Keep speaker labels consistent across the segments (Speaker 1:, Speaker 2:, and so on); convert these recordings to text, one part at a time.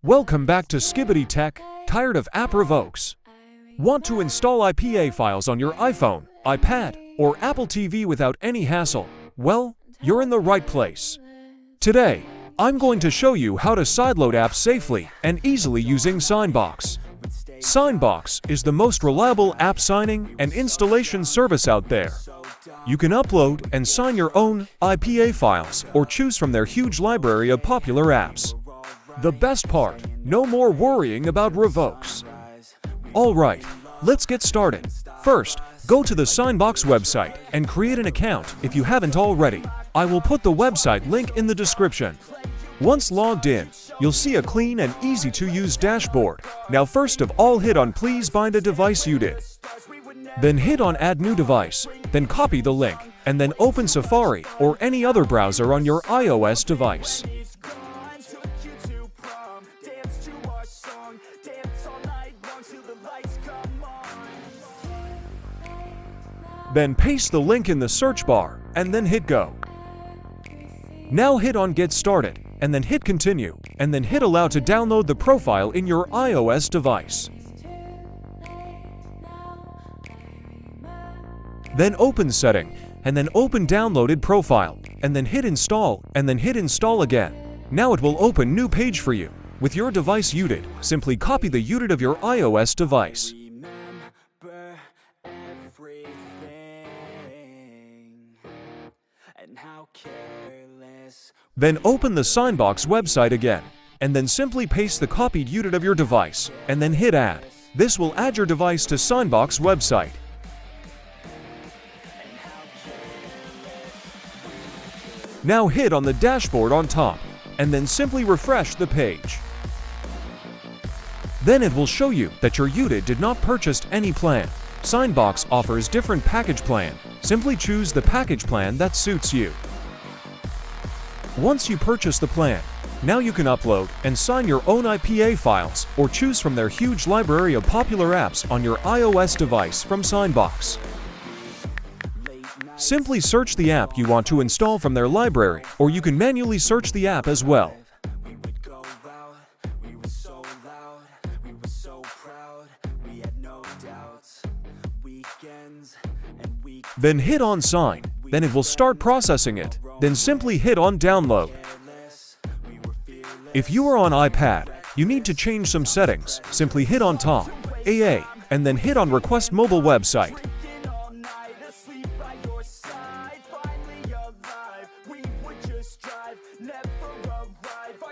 Speaker 1: Welcome back to SKIBIDI Tech. Tired of app revokes? Want to install IPA files on your iPhone, iPad, or Apple TV without any hassle? Well, you're in the right place. Today, I'm going to show you how to sideload apps safely and easily using SignBox. SignBox is the most reliable app signing and installation service out there. You can upload and sign your own IPA files or choose from their huge library of popular apps. The best part, no more worrying about revokes. Alright, let's get started. First, go to the SignBox website and create an account if you haven't already. I will put the website link in the description. Once logged in, you'll see a clean and easy-to-use dashboard. Now first of all, hit on Please Bind a Device You Did. Then hit on Add New Device, then copy the link, and then open Safari or any other browser on your iOS device. Then paste the link in the search bar, and then hit Go. Now hit on Get Started, and then hit Continue, and then hit Allow to download the profile in your iOS device. Then open Setting, and then open Downloaded Profile, and then hit Install, and then hit Install again. Now it will open new page for you. With your device UDID, simply copy the UDID of your iOS device. Then open the SignBox website again, and then simply paste the copied UDID of your device, and then hit Add. This will add your device to SignBox website. Now hit on the dashboard on top, and then simply refresh the page. Then it will show you that your UDID did not purchase any plan. SignBox offers different package plan. Simply choose the package plan that suits you. Once you purchase the plan, now you can upload and sign your own IPA files or choose from their huge library of popular apps on your iOS device from SignBox. Simply search the app you want to install from their library, or you can manually search the app as well. Then hit on Sign, then it will start processing it. Then simply hit on Download. If you are on iPad, you need to change some settings. Simply hit on Top, AA, and then hit on Request Mobile Website.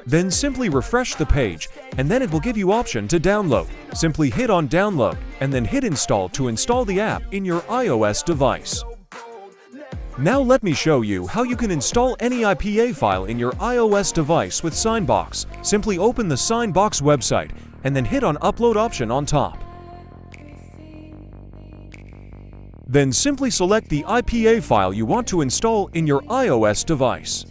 Speaker 1: Then simply refresh the page, and then it will give you option to download. Simply hit on Download, and then hit Install to install the app in your iOS device. Now let me show you how you can install any IPA file in your iOS device with SignBox. Simply open the SignBox website, and then hit on Upload option on top. Then simply select the IPA file you want to install in your iOS device.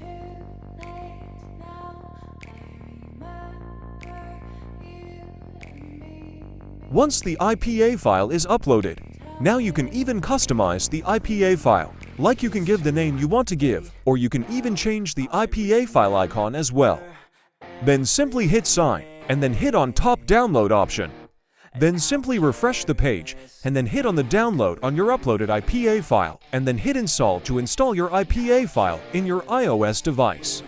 Speaker 1: Once the IPA file is uploaded, now you can even customize the IPA file. Like you can give the name you want to give, or you can even change the IPA file icon as well. Then simply hit Sign, and then hit on Top Download option. Then simply refresh the page, and then hit on the download on your uploaded IPA file, and then hit Install to install your IPA file in your iOS device.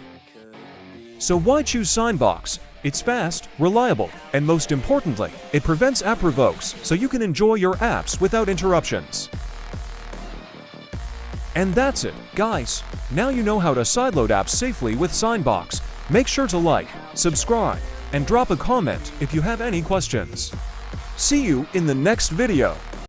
Speaker 1: So why choose SignBox? It's fast, reliable, and most importantly, it prevents app revokes, so you can enjoy your apps without interruptions. And that's it, guys. Now you know how to sideload apps safely with SignBox. Make sure to like, subscribe, and drop a comment if you have any questions. See you in the next video.